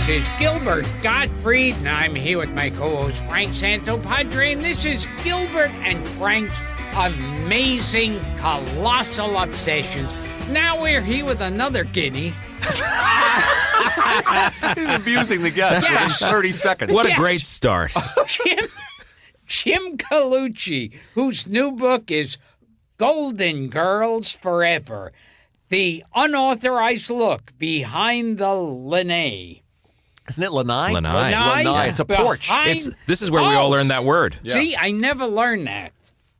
This is Gilbert Gottfried, and I'm here with my co-host Frank Santopadre, and this is Gilbert and Frank's Amazing Colossal Obsessions. Now we're here with another guinea. He's abusing the guest within 30 seconds. What a great start. Jim Colucci, whose new book is Golden Girls Forever, the unauthorized look behind the lanai. Isn't it lanai? Lanai. Lanai. It's a porch. This is where we all learned that word. Yeah. See, I never learned that.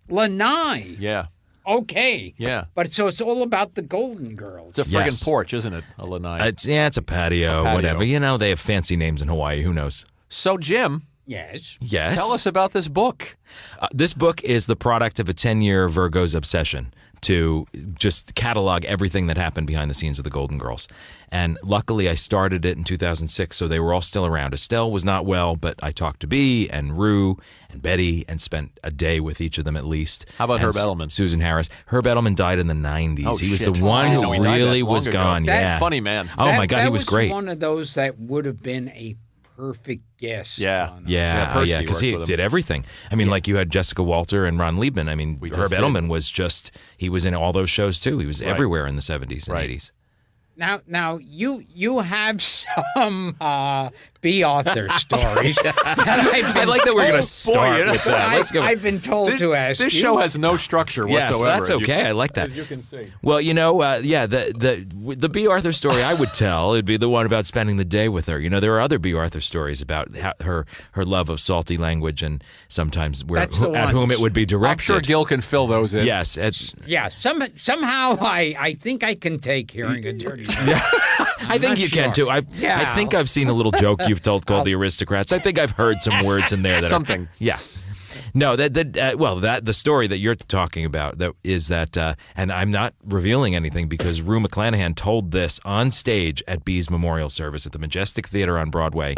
Lanai. Yeah. Okay. Yeah. But so it's all about the Golden Girls. It's a friggin' Yes. porch, isn't it? A lanai. It's a patio, whatever. You know, they have fancy names in Hawaii. Who knows? So, Jim, Yes. Yes. tell us about this book. This book is the product of a 10-year Virgo's obsession to just catalog everything that happened behind the scenes of the Golden Girls. And luckily, I started it in 2006, so they were all still around. Estelle was not well, but I talked to Bea and Rue and Betty and spent a day with each of them at least. How about And Herb Edelman? Susan Harris. Herb Edelman died in the 90s. Oh, he was shit. the one I who know, he died really that long was ago. gone. That Yeah. Funny man. Oh, my God, he was great. One of those that would have been a perfect guest. Yeah. on Yeah, Persky because he worked with him. did everything. I mean, like you had Jessica Walter and Ron Liebman. I mean, just Herb did. Edelman was he was in all those shows too. He was everywhere in the 70s and Right. 80s. Now you have some Bea Arthur stories. I like that we're going to start you know, with that. Let's go. I've been told to ask This you. show has no structure Yeah, so whatsoever. that's okay. I like that. As you can see. Well, you know, the Bea Arthur story I would tell, it'd be the one about spending the day with her. You know, there are other Bea Arthur stories about her love of salty language and sometimes That's the at whom ones. it would be I'm directed. sure Gil can fill those in. Yes, Yeah, somehow I think I can take hearing a dirty I think not you can sure. too. I Yeah. think I've seen a little joke you've told called The Aristocrats. I think I've heard some words in there that Something. Yeah. No, the story that you're talking about is that, and I'm not revealing anything because Rue McClanahan told this on stage at Bea's memorial service at the Majestic Theater on Broadway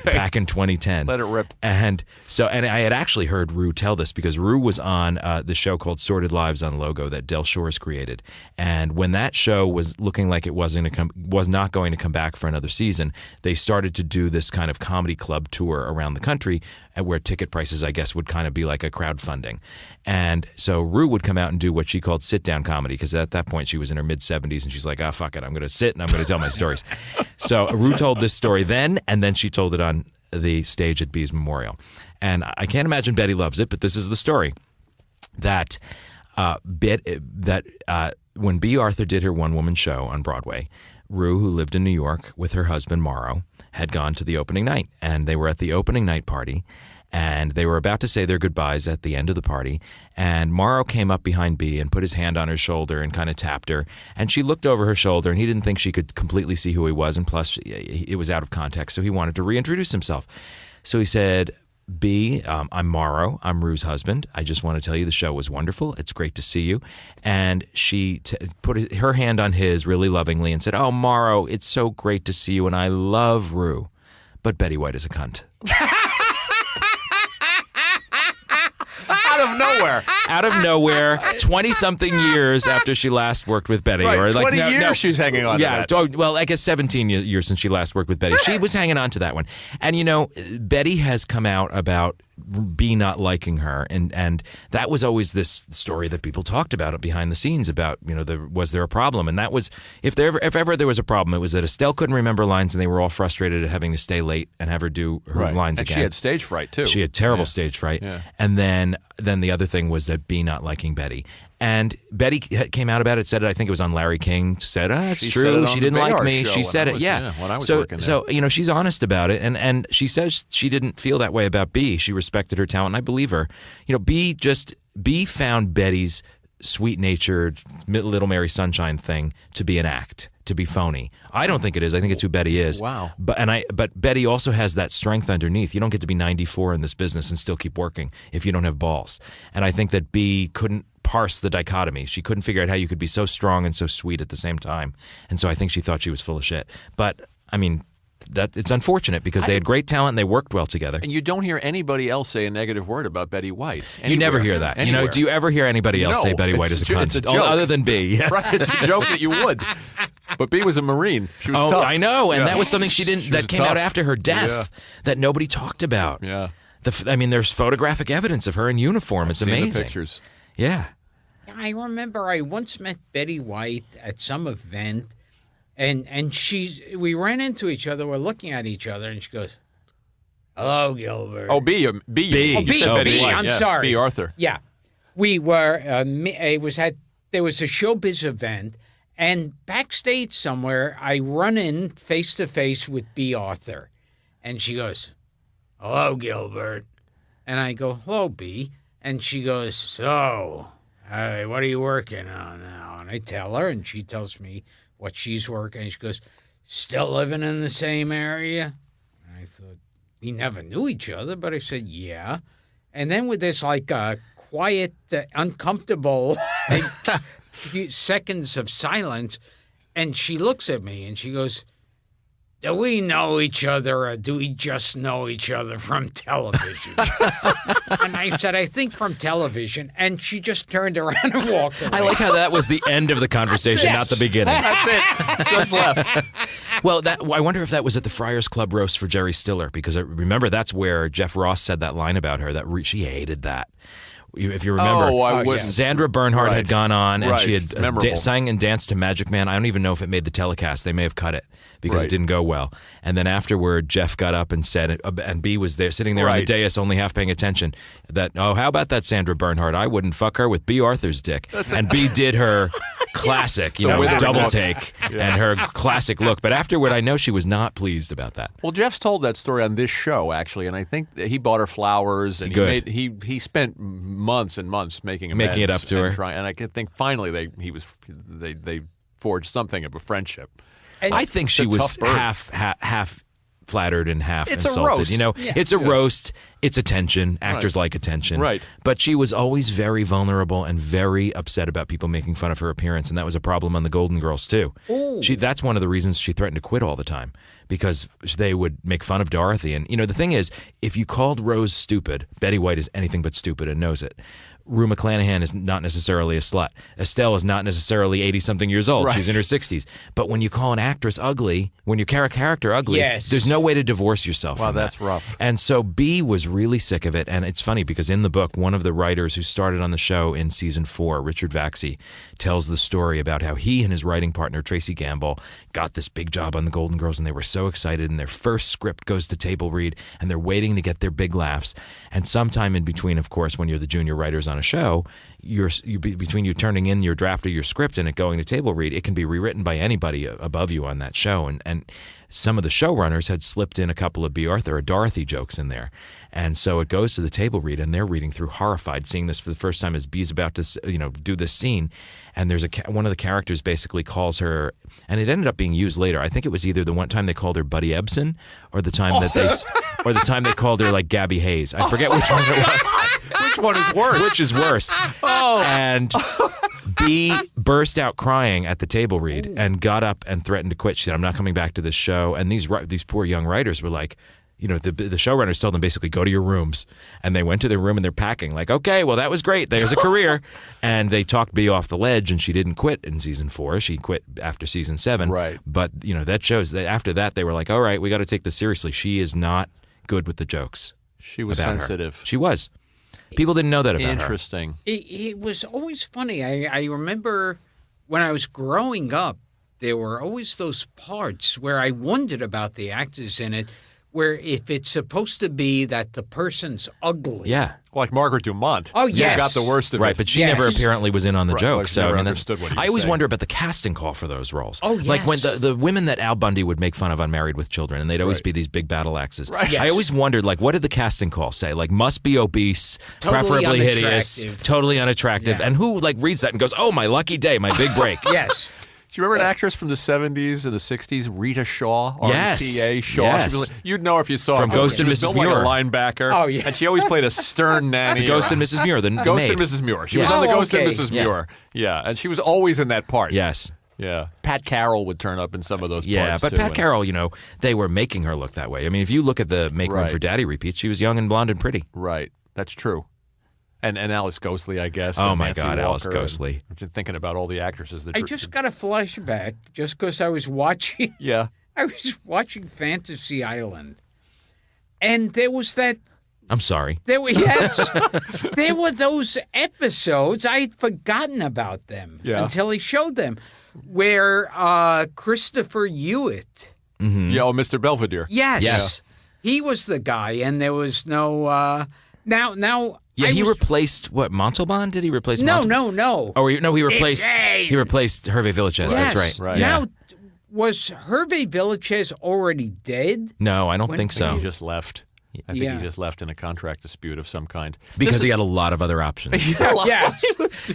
back in 2010. Let it rip. And I had actually heard Rue tell this because Rue was on the show called Sordid Lives on Logo that Del Shores created. And when that show was looking like it was not going to come back for another season, they started to do this kind of comedy club tour around the country where ticket prices, I guess, would kind of be like a crowdfunding. And so Rue would come out and do what she called sit-down comedy because at that point she was in her mid-70s and she's like, fuck it, I'm going to sit and I'm going to tell my stories. So Rue told this story then, and then she told it on the stage at Bea's memorial. And I can't imagine Betty loves it, but this is the story. That when Bea Arthur did her one-woman show on Broadway, Rue, who lived in New York with her husband Morrow, had gone to the opening night. And they were at the opening night party, and they were about to say their goodbyes at the end of the party. And Morrow came up behind Bea and put his hand on her shoulder and kind of tapped her. And she looked over her shoulder, and he didn't think she could completely see who he was. And plus, it was out of context, so he wanted to reintroduce himself. So he said, Bea, I'm Morrow. I'm Rue's husband. I just want to tell you the show was wonderful. It's great to see you. And she put her hand on his really lovingly and said, oh, Morrow, it's so great to see you, and I love Rue. But Betty White is a cunt. Out of nowhere, 20-something years after she last worked with Betty. Right, or like 20 years she's hanging on to that. Well, I guess 17 years since she last worked with Betty. She was hanging on to that one. And, you know, Betty has come out about Bea not liking her, and that was always this story that people talked about behind the scenes about, you know, was there a problem? And that was, if ever there was a problem, it was that Estelle couldn't remember lines and they were all frustrated at having to stay late and have her do her lines and again. she had stage fright, too. She had terrible stage fright. Yeah. And then the other thing was that Bea not liking Betty. And Betty came out about it, said it, I think it was on Larry King, said, it's She said true, it on she the didn't like Bayard me. show She when said I it, was- yeah. when I was so, working there. so, you know, she's honest about it. And she says she didn't feel that way about Bea. She respected her talent, and I believe her. You know, Bea found Betty's sweet-natured Little Mary Sunshine thing to be an act, to be phony. I don't think it is. I think it's who Betty is. Wow. But Betty also has that strength underneath. You don't get to be 94 in this business and still keep working if you don't have balls. And I think that Bea couldn't parse the dichotomy. She couldn't figure out how you could be so strong and so sweet at the same time. And so I think she thought she was full of shit. But, I mean, that it's unfortunate because they had great talent and they worked well together. And you don't hear anybody else say a negative word about Betty White. You never hear that. Anywhere. You know, do you ever hear anybody else say Betty White is a cunt? It's a joke. Other than Bea, yes. Right, it's a joke that you would. But Bea was a Marine. She was Oh, tough. I know, and Yeah. that was something she didn't. She that was came out tough. after her death that nobody talked about. Yeah. I mean, there's photographic evidence of her in uniform. It's Seen amazing. the pictures. Yeah. I remember I once met Betty White at some event, and we ran into each other. We're looking at each other, and she goes, "Hello, Gilbert." Oh, Bea. Bea. You said Oh, Betty Bea. White. I'm Yeah. sorry. Bea Arthur. Yeah, we were. There was a showbiz event, and backstage somewhere, I run in face to face with Bea Arthur, and she goes, "Hello, Gilbert," and I go, "Hello, Bea," and she goes, "So, hey, what are you working on now?" And I tell her, and she tells me what she's working. And she goes, "Still living in the same area?" And I thought, we never knew each other, but I said, "Yeah." And then with this like quiet, uncomfortable few seconds of silence, and she looks at me and she goes, "Do we know each other, or do we just know each other from television?" And I said, "I think from television." And she just turned around and walked away. I like how that was the end of the conversation, not the beginning. That's it. Just left. Well, I wonder if that was at the Friars Club roast for Jerry Stiller, because I remember that's where Jeff Ross said that line about her, that she hated that. If you remember, Oh, I wouldn't. Sandra Bernhard had gone on and she had Memorable. sang and danced to Magic Man. I don't even know if it made the telecast. They may have cut it because it didn't go well. And then afterward, Jeff got up and said, and Bea was there, sitting there on the dais, only half paying attention, that, "Oh, how about that Sandra Bernhard? I wouldn't fuck her with Bea Arthur's dick." And Bea did her classic, withering double look. take and her classic look. But afterward, I know she was not pleased about that. Well, Jeff's told that story on this show, actually, and I think that he bought her flowers, and Good. he spent months and months making it up to her. And I think finally they forged something of a friendship. And I think she It's a was tough bird. half flattered and half It's a insulted. roast. You know, Yeah. it's a roast. It's attention. Actors like attention. Right. But she was always very vulnerable and very upset about people making fun of her appearance, and that was a problem on the Golden Girls too. That's one of the reasons she threatened to quit all the time, because they would make fun of Dorothy. And the thing is, if you called Rose stupid, Betty White is anything but stupid and knows it. Rue McClanahan is not necessarily a slut. Estelle is not necessarily 80-something years old. Right. She's in her 60s. But when you call an actress ugly, when you carry a character ugly, Yes. there's no way to divorce yourself from that's that. rough. And so Bea was really sick of it. And it's funny because in the book, one of the writers who started on the show in season 4, Richard Vaxey, tells the story about how he and his writing partner, Tracy Gamble, got this big job on the Golden Girls, and they were so excited. And their first script goes to table read, and they're waiting to get their big laughs. And sometime in between, of course, when you're the junior writers on a show, between you turning in your draft of your script and it going to table read, it can be rewritten by anybody above you on that show. And some of the showrunners had slipped in a couple of Bea Arthur or Dorothy jokes in there. And so it goes to the table read, and they're reading through horrified, seeing this for the first time as Bea's about to do this scene. And there's one of the characters basically calls her, and it ended up being used later. I think it was either the one time they called her Buddy Ebsen, or the time they called her like Gabby Hayes. I forget which one it was. Which one is worse? Which is worse? And Bea burst out crying at the table read and got up and threatened to quit. She said, "I'm not coming back to this show." And these poor young writers were like, the showrunners told them basically, "Go to your rooms." And they went to their room and they're packing like, "Okay, well, that was great. There's a career." And they talked Bea off the ledge, and she didn't quit in season 4. She quit after season 7. Right. But, that shows that after that, they were like, "All right, we got to take this seriously. She is not good with the jokes." She was about her. sensitive. She was. People didn't know that about her. Interesting. It was always funny. I remember when I was growing up, there were always those parts where I wondered about the actors in it, where if it's supposed to be that the person's ugly. Yeah. Like Margaret Dumont. Oh, yes. Got the worst of Right, it. but she Yes. never apparently was in on the Right, joke. like So never I mean, understood what he was I always saying. wonder about the casting call for those roles. Oh, like when yes. the women that Al Bundy would make fun of on Married with Children, and they'd always be these big battle axes. Right. Yes. I always wondered, like, what did the casting call say? Like, must be obese, Totally preferably hideous, unattractive. totally unattractive, Yeah. and who like reads that and goes, "Oh, my lucky day, my big break." Yes. Do you remember an actress from the 70s and the 60s, Rita Shaw? Yes. R-E-T-A Shaw. Yes. She was, you'd know if you saw From her. Ghost She and was Mrs. built like Muir. a linebacker. Oh, yeah. And she always played a stern nanny. The Ghost and Mrs. Muir, the Ghost maid. and Mrs. Muir. She Yeah. was on the Oh, Ghost and okay. Mrs. Yeah. Muir. Yeah, and she was always in that part. Yes. Yeah. Pat Carroll would turn up in some of those Yeah, parts, but too. Pat Carroll, they were making her look that way. I mean, if you look at the Make Room Right. for Daddy repeats, she was young and blonde and pretty. Right. That's true. And Alice Ghostley, I guess. Oh and my Nancy God, Alice Walker, Ghostley. I'm just thinking about all the actresses that. I just got a flashback just because I was watching. Yeah. I was watching Fantasy Island, and there was that. I'm sorry. There were there were those episodes. I had forgotten about them until he showed them, where Christopher Hewitt. Yeah, oh, Mr. Belvedere. Yes. He was the guy, and there was no. Now. Yeah, I he was- replaced what? Montalban? Did he replace? No. Oh, he replaced. Hey. He replaced Hervé Villechaize. That's right. Right. Yeah. Now, was Hervé Villechaize already dead? No, I don't think so. He just left. I think Yeah. he just left in a contract dispute of some kind. Because he had a lot of other options. Yeah.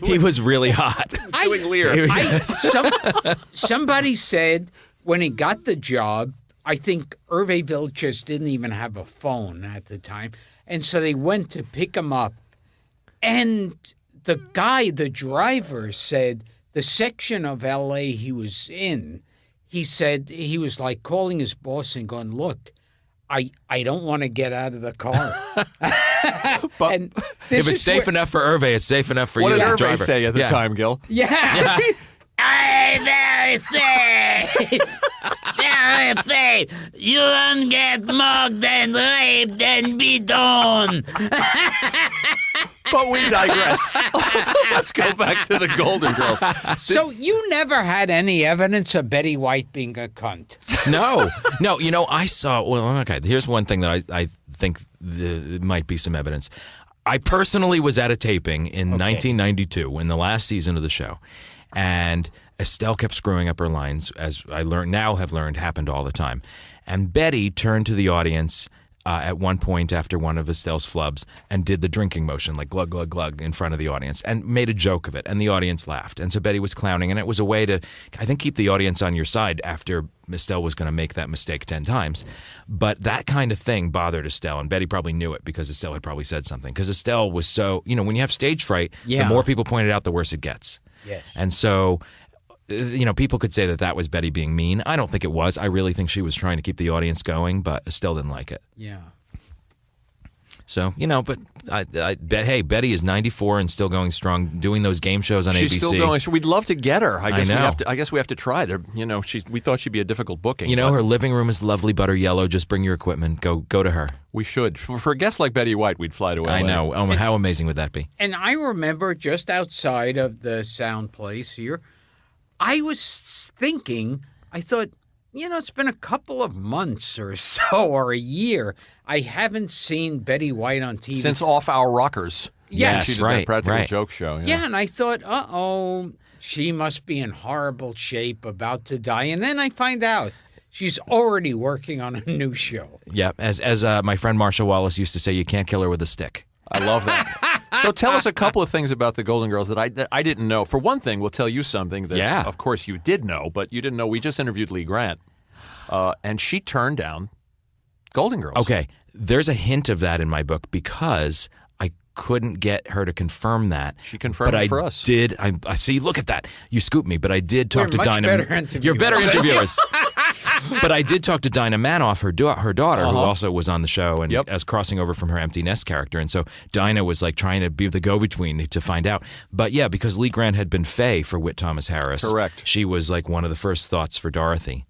He was really hot. Doing Lear. He was- Somebody said when he got the job, I think Hervé Villechaize didn't even have a phone at the time. And so they went to pick him up. And the driver said the section of L.A. he was in, he said he was like calling his boss and going, look, I don't want to get out of the car. And this If it's is safe where- enough for Hervé, it's safe enough for What you, did the Hervé driver. say at the Yeah. time, Gil? Yeah. I'm very safe. Very safe. You don't get mugged and raped and beaten. But we digress. Let's go back to the Golden Girls. So you never had any evidence of Betty White being a cunt? No. You know, I saw. Well, okay. Here's one thing that I think might be some evidence. I personally was at a taping in 1992 in the last season of the show, and Estelle kept screwing up her lines, as I have learned happened all the time. And Betty turned to the audience at one point after one of Estelle's flubs and did the drinking motion, like glug, glug, glug, in front of the audience and made a joke of it. And the audience laughed. And so Betty was clowning. And it was a way to, I think, keep the audience on your side after Estelle was going to make that mistake 10 times. But that kind of thing bothered Estelle. And Betty probably knew it because Estelle had probably said something. Because Estelle was so, when you have stage fright, the more people point it out, the worse it gets. Yes. And so, people could say that was Betty being mean. I don't think it was. I really think she was trying to keep the audience going, but Estelle didn't like it. Yeah. So, but I bet, hey, Betty is 94 and still going strong, doing those game shows on ABC. She's still going. So we'd love to get her. I guess know. we have to try. We thought she'd be a difficult booking. Her living room is lovely butter yellow. Just bring your equipment. Go to her. We should. For a guest like Betty White, we'd fly to LA. I know. How amazing would that be? And I remember just outside of the sound place here, I was thinking, I thought, it's been a couple of months or so, or a year. I haven't seen Betty White on TV. Since Off Our Rockers. Yes, she did right, that practical right. joke show. Yeah, and I thought, she must be in horrible shape, about to die. And then I find out she's already working on a new show. Yeah, as my friend Marsha Wallace used to say, you can't kill her with a stick. I love that. So tell us a couple of things about the Golden Girls that I didn't know. For one thing, we'll tell you something that, of course, you did know, but you didn't know. We just interviewed Lee Grant, and she turned down Golden Girls. Okay, there's a hint of that in my book because I couldn't get her to confirm that. She confirmed it for us. I see. Look at that. You scooped me, but I did talk to We're much Dinah. better interviewers. You're better interviewers. But I did talk to Dinah Manoff, her daughter, who also was on the show and as crossing over from her Empty Nest character. And so Dinah was like trying to be the go-between to find out. But yeah, because Lee Grant had been Faye for Whit Thomas Harris. Correct. She was like one of the first thoughts for Dorothy.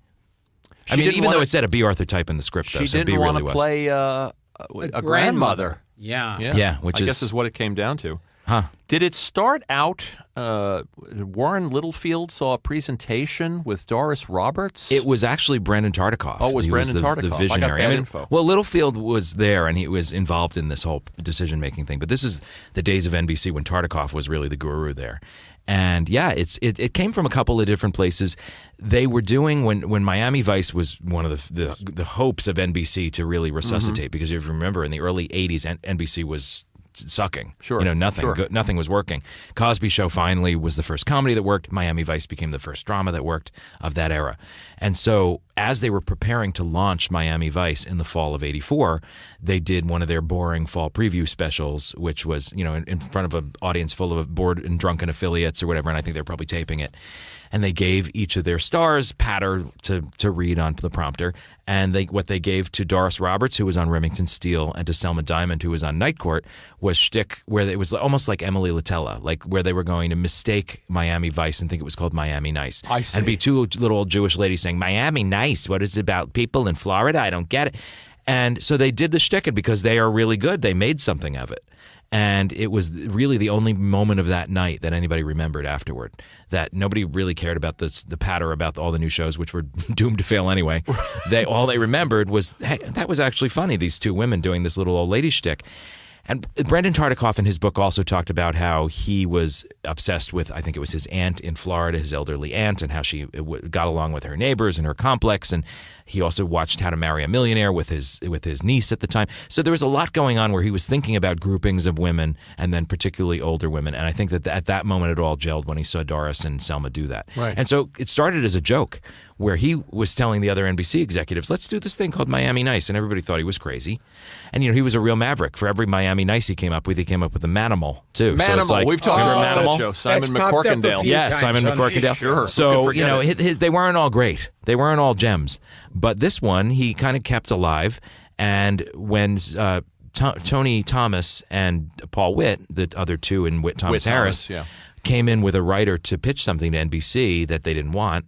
She didn't even wanna- though it said a B. Arthur type in the script, though, She so didn't B want really to was. play a grandmother. Yeah. Yeah, which I guess is- is what it came down to. Huh. Did it start out, Warren Littlefield saw a presentation with Doris Roberts? It was actually Brandon Tartikoff. Oh, it was He Brandon the Tartikoff. I got visionary. bad info. Well, Littlefield was there, and he was involved in this whole decision-making thing. But this is the days of NBC when Tartikoff was really the guru there. And yeah, it came from a couple of different places. They were doing when Miami Vice was one of the hopes of NBC to really resuscitate, because if you remember in the early 80s, NBC was sucking. Sure. Nothing. Sure. Nothing was working. Cosby Show finally was the first comedy that worked. Miami Vice became the first drama that worked of that era. And so as they were preparing to launch Miami Vice in the fall of '84, they did one of their boring fall preview specials, which was, in front of an audience full of bored and drunken affiliates or whatever, and I think they were probably taping it. and they gave each of their stars patter to read onto the prompter. And what they gave to Doris Roberts, who was on Remington Steele, and to Selma Diamond, who was on Night Court, was shtick where it was almost like Emily Latella, like where they were going to mistake Miami Vice and think it was called Miami Nice. I see. And be two little old Jewish ladies saying, Miami Nice, what is it about people in Florida? I don't get it. And so they did the shtick, and because they are really good, they made something of it. And it was really the only moment of that night that anybody remembered afterward. That nobody really cared about the patter about all the new shows, which were doomed to fail anyway. All they remembered was, hey, that was actually funny, these two women doing this little old lady shtick. And Brendan Tartikoff in his book also talked about how he was obsessed with, I think it was his aunt in Florida, his elderly aunt, and how she got along with her neighbors and her complex. And he also watched How to Marry a Millionaire with his niece at the time. So there was a lot going on where he was thinking about groupings of women, and then particularly older women. And I think that at that moment it all gelled when he saw Doris and Selma do that. Right. And so it started as a joke where he was telling the other NBC executives, let's do this thing called Miami Nice. And everybody thought he was crazy. And, he was a real maverick. For every Miami Nice he came up with a Manimal, too. Manimal. So it's like, We've talked remember about that Manimal? show. Simon That's popped up a McCorkindale. few Yeah, times Simon on the McCorkindale. Sure. So, Who could forget it? they weren't all great. They weren't all gems. But this one, he kind of kept alive. And when Tony Thomas and Paul Witt, the other two in Thomas Harris, came in with a writer to pitch something to NBC that they didn't want,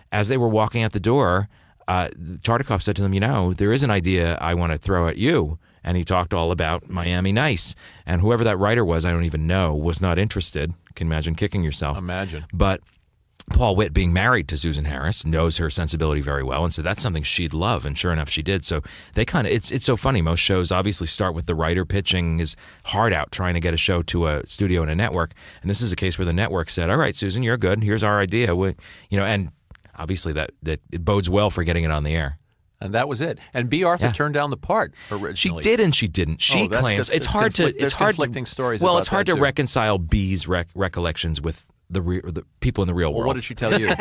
as they were walking out the door, Tartikoff said to them, there is an idea I want to throw at you. And he talked all about Miami Nice. And whoever that writer was, I don't even know, was not interested. You can imagine kicking yourself. Imagine. But Paul Witt, being married to Susan Harris, knows her sensibility very well and said that's something she'd love. And sure enough, she did. So they it's so funny. Most shows obviously start with the writer pitching his heart out, trying to get a show to a studio and a network. And this is a case where the network said, all right, Susan, you're good. Here's our idea. And obviously that it bodes well for getting it on the air. And that was it. And B. Arthur turned down the part originally. She did and she didn't. She claims it's hard to. It's hard conflicting stories. Well, about it's hard that to too. reconcile B's recollections with the people in the real world. What did she tell you?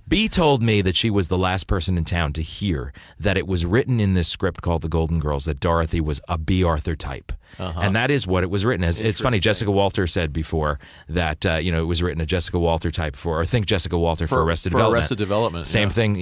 B told me that she was the last person in town to hear that it was written in this script called The Golden Girls that Dorothy was a B. Arthur type. And that is what it was written as. It's funny, Jessica Walter said before that, it was written a Jessica Walter type or think Jessica Walter for Arrested Development. Arrested Development. Same thing,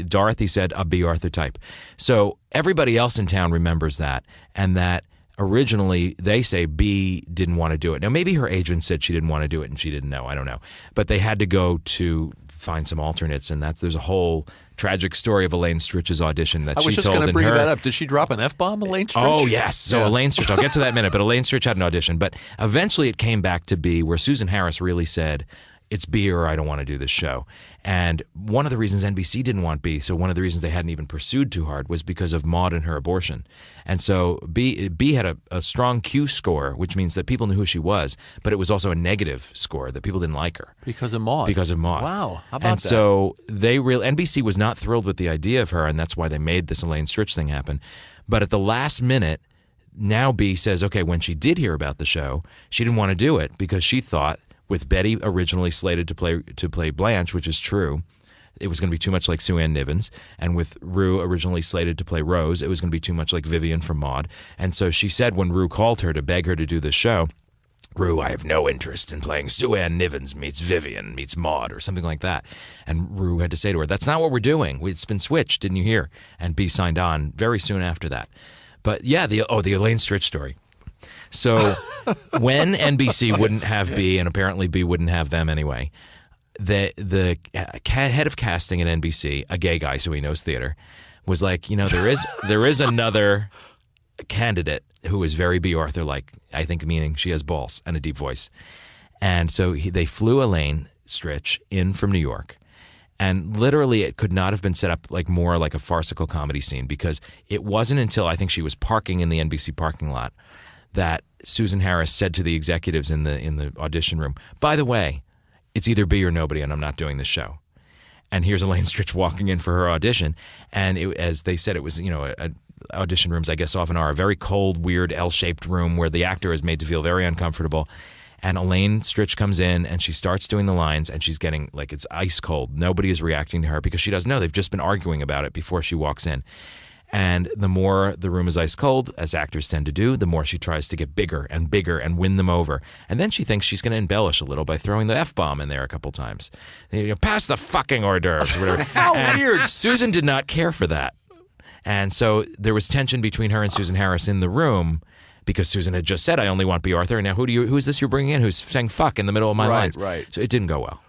Dorothy said a B. Arthur type. So everybody else in town remembers that, and that originally they say B didn't want to do it. Now, maybe her agent said she didn't want to do it and she didn't know. I don't know. But they had to go to find some alternates, and there's a whole tragic story of Elaine Stritch's audition that she told in her. I was just going to bring that up. Did she drop an F-bomb, Elaine Stritch? Oh, yes. So Elaine Stritch, I'll get to that in a minute, but Elaine Stritch had an audition. But eventually it came back to B, where Susan Harris really said, it's B or I don't want to do this show. And one of the reasons NBC didn't want B, so one of the reasons they hadn't even pursued too hard, was because of Maude and her abortion. And so B had a strong Q score, which means that people knew who she was, but it was also a negative score, that people didn't like her. Because of Maude. Because of Maude. Wow. How about and that? So NBC was not thrilled with the idea of her, and that's why they made this Elaine Stritch thing happen. But at the last minute, now B says, okay, when she did hear about the show, she didn't want to do it because she thought, with Betty originally slated to play Blanche, which is true, it was going to be too much like Sue Ann Nivens. And with Rue originally slated to play Rose, it was going to be too much like Vivian from Maude. And so she said when Rue called her to beg her to do this show, Rue, I have no interest in playing Sue Ann Nivens meets Vivian meets Maude or something like that. And Rue had to say to her, that's not what we're doing. It's been switched, didn't you hear? And B signed on very soon after that. But yeah, the Elaine Stritch story. So when NBC wouldn't have B, and apparently B wouldn't have them anyway, the head of casting at NBC, a gay guy, so he knows theater, was like, there is another candidate who is very B. Arthur-like, I think, meaning she has balls and a deep voice. And so they flew Elaine Stritch in from New York. And literally, it could not have been set up more like a farcical comedy scene, because it wasn't until I think she was parking in the NBC parking lot that Susan Harris said to the executives in the audition room, by the way, it's either B or nobody, and I'm not doing this show. And here's Elaine Stritch walking in for her audition. And as they said, it was, audition rooms, I guess, often are a very cold, weird, L-shaped room where the actor is made to feel very uncomfortable. And Elaine Stritch comes in and she starts doing the lines, and she's getting, it's ice cold. Nobody is reacting to her because she doesn't know. They've just been arguing about it before she walks in. And the more the room is ice cold, as actors tend to do, the more she tries to get bigger and bigger and win them over. And then she thinks she's going to embellish a little by throwing the F-bomb in there a couple times. Pass the fucking hors d'oeuvres. Or whatever. How weird. Susan did not care for that. And so there was tension between her and Susan Harris in the room because Susan had just said, I only want B. Arthur. Now, who is this you're bringing in who's saying fuck in the middle of my lines? Right. So it didn't go well.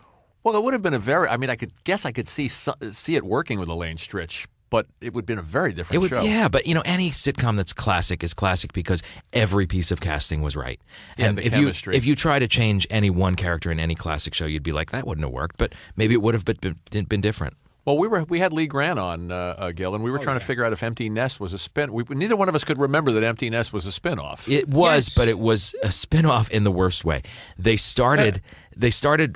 Well, it would have been I could see it working with Elaine Stritch, but it would have been a very different show. Yeah, but any sitcom that's classic is classic because every piece of casting was right. Yeah, and the if chemistry. you try to change any one character in any classic show, you'd be like, that wouldn't have worked. But maybe it would have been different. Well, we had Lee Grant on, Gil, and we were trying to figure out if Empty Nest was a spin. Neither one of us could remember that Empty Nest was a spinoff. It was, but it was a spinoff in the worst way. They started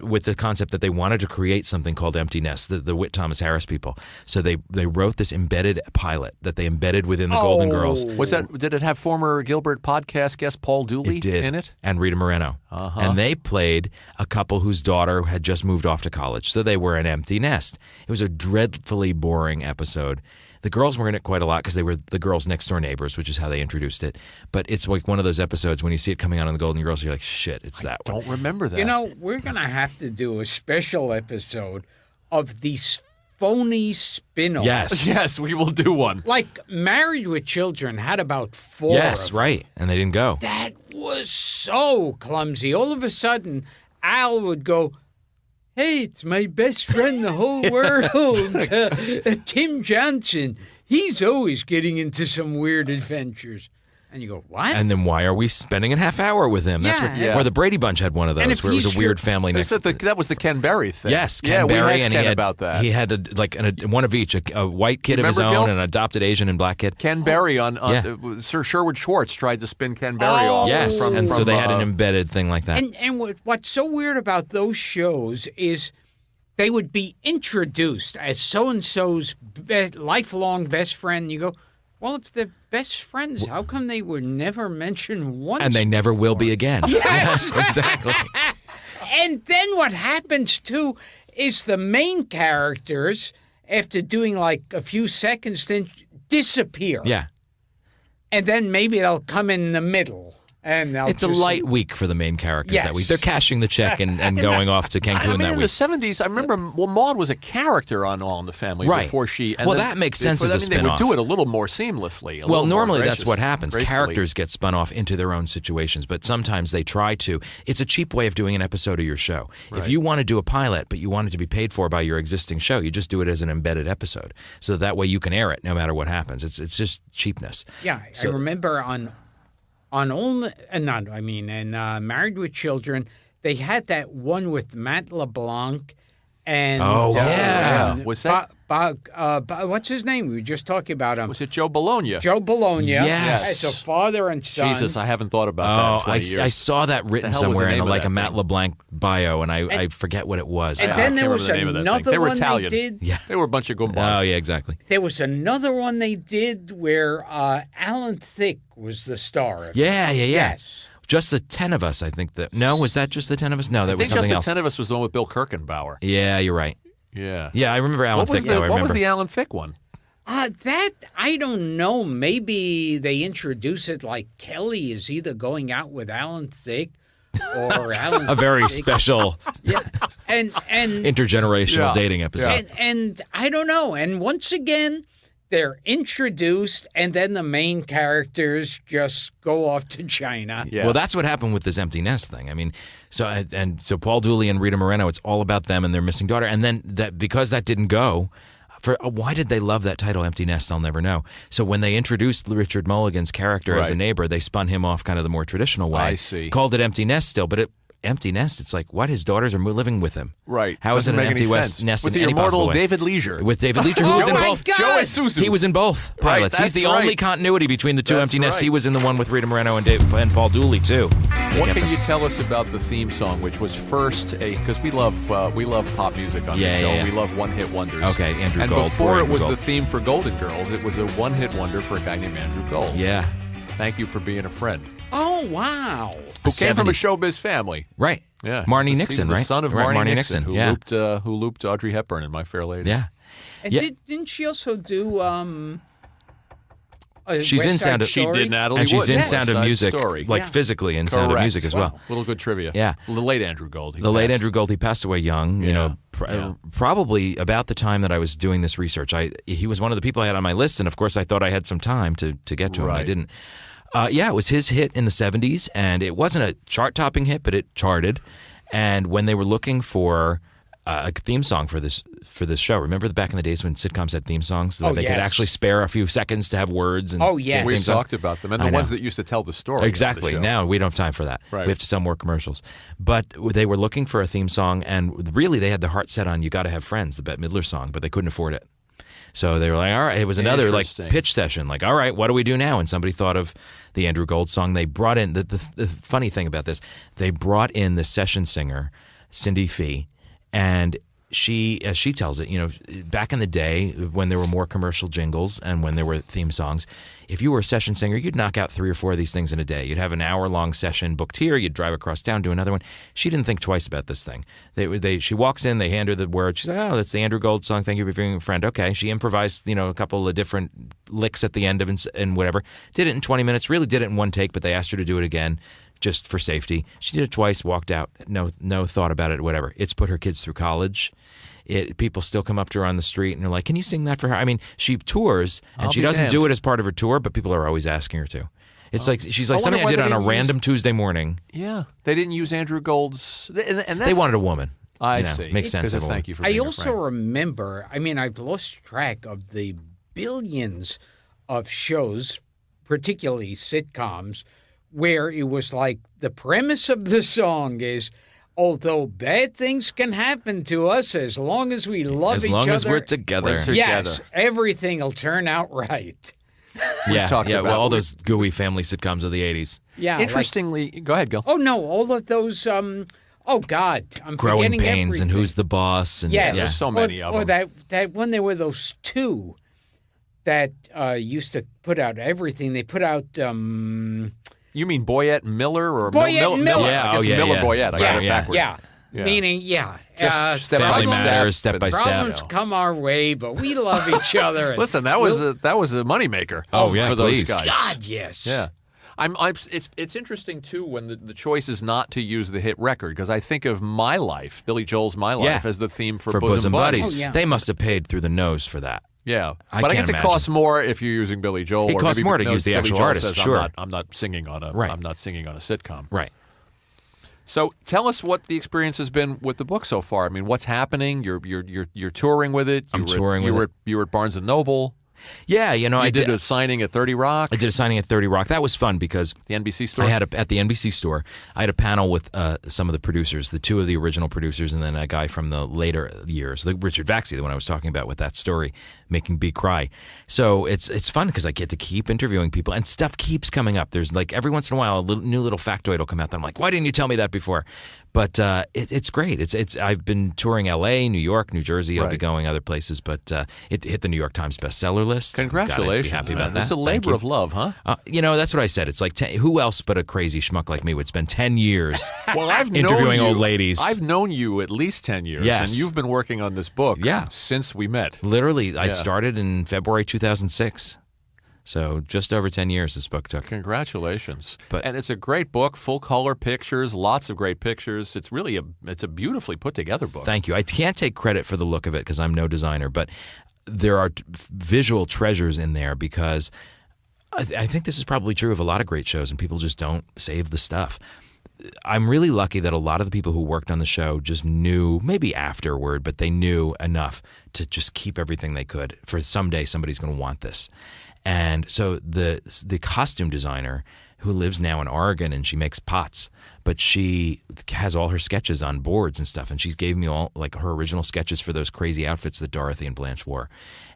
with the concept that they wanted to create something called Empty Nest, the Whit Thomas Harris people. So they wrote this embedded pilot that they embedded within the Golden Girls. Did it have former Gilbert podcast guest Paul Dooley in it? And Rita Moreno. Uh-huh. And they played a couple whose daughter had just moved off to college, so they were an empty nest. It was a dreadfully boring episode. The girls were in it quite a lot because they were the girls' next door neighbors, which is how they introduced it. But it's like one of those episodes when you see it coming out on the Golden Girls, you're like, shit, it's that one. I don't remember that. We're going to have to do a special episode of these phony spin-offs. Yes, we will do one. Like Married with Children had about 4 Yes, of them. right. And they didn't go. That was so clumsy. All of a sudden, Al would go, hey, it's my best friend in the whole world, Tim Johnson. He's always getting into some weird adventures. And you go, what? And then why are we spending a half hour with him? That's Yeah. where the Brady Bunch had one of And those, if where it was he's a weird your- family next. That was the Ken Berry thing. Yes, Ken we Berry, asked and Ken he had about that. He had one of each: a white kid of his Remember, own, Gil? an adopted Asian and black kid. Ken Berry on Yeah. Sir Sherwood Schwartz tried to spin Ken Berry off. Yes, from, and so they had an from, embedded thing like that. And what's so weird about those shows is they would be introduced as so-and-so's lifelong best friend. You go, well, if they're best friends, how come they were never mentioned once? And they never will be again. Yes, exactly. And then what happens, too, is the main characters, after doing like a few seconds, then disappear. Yeah. And then maybe they'll come in the middle. And they'll It's a just- light week for the main characters Yes. that week. They're cashing the check and going off to Cancun I mean, that in week. the 70s, I remember Maude was a character on All in the Family Right. before she. And Well, then that makes sense as a They would spinoff. do it a little more seamlessly. a Well, little more normally that's gracious- what happens. gracefully. Characters get spun off into their own situations, but sometimes they try to. It's a cheap way of doing an episode of your show. If you want to do a pilot, but you want it to be paid for by your existing show, you just do it as an embedded episode. So that way you can air it no matter what happens. It's just cheapness. Yeah, So- I remember on Married with Children, they had that one with Matt LeBlanc and yeah. Was that- what's his name? We were just talking about him. Was it Joe Bologna? Joe Bologna. Yes. As a father and son. Jesus, I haven't thought about that in 20 years. I saw that written The hell was the somewhere in name of like that a Matt thing? LeBlanc bio, and I forget what it was. And I then can't there remember was the name of that thing. another They were one Italian. they did. Yeah. They were a bunch of goombas. Oh, yeah, exactly. There was another one they did where Alan Thicke was the star. of it. Yeah. Yes. Just the 10 of us, I think. No, was that just the 10 of us? No, that I was think something just else. the 10 of us was the one with Bill Kirkenbauer. Yeah, you're right. Yeah. Yeah, I remember Alan What was Thicke, though. I what remember. was the Alan Thicke one? That, I don't know. Maybe they introduce it like Kelly is either going out with Alan Thicke or Alan a very Thicke. special And intergenerational Yeah. dating episode. and I don't know. And once again, they're introduced, and then the main characters just go off to China. Yeah. Well, that's what happened with this empty nest thing. I mean, so Paul Dooley and Rita Moreno, it's all about them and their missing daughter. And then because that didn't go, why did they love that title, Empty Nest? I'll never know. So when they introduced Richard Mulligan's character as a Right. neighbor, they spun him off kind of the more traditional way. I see. Called it Empty Nest still, but Empty Nest, it's like, what? His daughters are living with him. Right. How is it Doesn't an make any empty sense. nest With in the any possible immortal way? David Leisure. With David Leisure, who was in my both. God! Joe Isuzu. He was in both Right, pilots. He's that's the right. only continuity between the two That's Empty Nests. right. He was in the one with Rita Moreno and Paul Dooley too. What can you tell us about the theme song, which was first because we love pop music on Yeah, the show. yeah, yeah. We love one-hit wonders. Okay, Andrew and Gold, before poor it Andrew was Gold. the theme for Golden Girls, it was a one-hit wonder for a guy named Andrew Gold. Yeah, Thank you for being a friend. Oh, wow. Who came from a 70s. showbiz family. right. Yeah, Marnie He's Nixon, the right? son of Right, Marnie Nixon, who yeah. looped Audrey Hepburn in My Fair Lady. Yeah. And Yeah. didn't she also do She's West in Side Sound of- She Story? did Natalie and she's Wood in in Sound of West Side Music, Story. like physically in Sound of Correct. Music as well. Little good trivia. Yeah. The late Andrew Gold. The late Andrew Gold, he passed away young, you know, probably about the time that I was doing this research. He was one of the people I had on my list, and of course I thought I had some time to get to him. I didn't. Yeah, it was his hit in the 70s, and it wasn't a chart-topping hit, but it charted. And when they were looking for a theme song for this show, remember back in the days when sitcoms had theme songs so that they could actually spare a few seconds to have words and sing We've theme songs? talked about them, and the ones that used to tell the story. Exactly. Of the show. Now we don't have time for that. Right. We have to sell more commercials. But they were looking for a theme song, and really they had their heart set on "You Gotta Have Friends," the Bette Midler song, but they couldn't afford it. So they were like, all right, it was another like pitch session. Like, all right, what do we do now? And somebody thought of the Andrew Gold song. They brought in, the funny thing about this, they brought in the session singer, Cindy Fee, and she, as she tells it, you know, back in the day when there were more commercial jingles and when there were theme songs, if you were a session singer, you'd knock out 3 or 4 of these things in a day. You'd have an hour-long session booked here. You'd drive across town, do another one. She didn't think twice about this thing. She walks in, they hand her the word. She's like, oh, that's the Andrew Gold song. Thank you for being a friend. Okay. She improvised, you know, a couple of different licks at the end of it and whatever. Did it in 20 minutes. Really did it in one take, but they asked her to do it again just for safety. She did it twice, walked out. No thought about it, whatever. It's put her kids through college. People still come up to her on the street and they're like, can you sing that for her? I mean, she tours and she doesn't do it as part of her tour, but people are always asking her to. It's like she's like something I did on a random Tuesday morning. Yeah, they didn't use Andrew Gold's, and that's, they wanted a woman. I see. Makes sense. Thank you for I being a also friend. remember, I mean, I've lost track of the billions of shows, particularly sitcoms, where it was like the premise of the song is, although bad things can happen to us, as long as we love each other. As long as we're together. Yes, everything will turn out right. Yeah, talked about all those gooey family sitcoms of the 80s. Yeah. Interestingly, go ahead, Gil. Oh, no, all of those, oh, God, I'm Growing forgetting Pains and everything. Who's the Boss. And, Yes. There's so many of them. Or that when there were those two that used to put out everything. They put out... You mean Boyette and Miller or Boyette and Miller. Yeah, I guess Miller Boyette. I got it backwards. Yeah. Meaning, Just step Family by step. Matters, Step by Step. problems come our way, but we love each other. And Listen, that was a moneymaker. For those please. guys. God, yes. Yeah. It's interesting too when the choice is not to use the hit record, because I think of My Life, Billy Joel's My Life, as the theme for Bosom Buddies. Oh, yeah. They must have paid through the nose for that. Yeah, I but I can't guess it imagine. costs more if you're using Billy Joel. It or costs maybe more to use the Billy actual Joel artist, says, sure. I'm not singing on I'm not singing on a sitcom. Right. So tell us what the experience has been with the book so far. I mean, what's happening? You're touring with it. I'm touring with it. You were at Barnes and Noble. Yeah, I did a signing at 30 Rock. I did a signing at 30 Rock. That was fun because The NBC store. I had at the NBC store. I had a panel with some of the producers, the 2 of the original producers, and then a guy from the later years, Richard Vaxie, the one I was talking about with that story, making B cry. So it's fun because I get to keep interviewing people, and stuff keeps coming up. There's like every once in a while a new little factoid will come out that I'm like, why didn't you tell me that before? But it's great. It's I've been touring L.A., New York, New Jersey. I'll be going other places, but it hit the New York Times bestseller list. Congratulations! Gotta be happy about that. It's a labor of love, huh? That's what I said. It's like who else but a crazy schmuck like me would spend 10 years Well, I've interviewing known you, old ladies. I've known you at least 10 years, Yes. and you've been working on this book since we met. Literally, I started in February 2006. So just over 10 years this book took. Congratulations. And it's a great book, full color pictures, lots of great pictures. It's really it's a beautifully put together book. Thank you. I can't take credit for the look of it because I'm no designer, but there are visual treasures in there because I think this is probably true of a lot of great shows and people just don't save the stuff. I'm really lucky that a lot of the people who worked on the show just knew, maybe afterward, but they knew enough to just keep everything they could for someday somebody's going to want this. And so the costume designer who lives now in Oregon and she makes pots, but she has all her sketches on boards and stuff. And she gave me all like her original sketches for those crazy outfits that Dorothy and Blanche wore.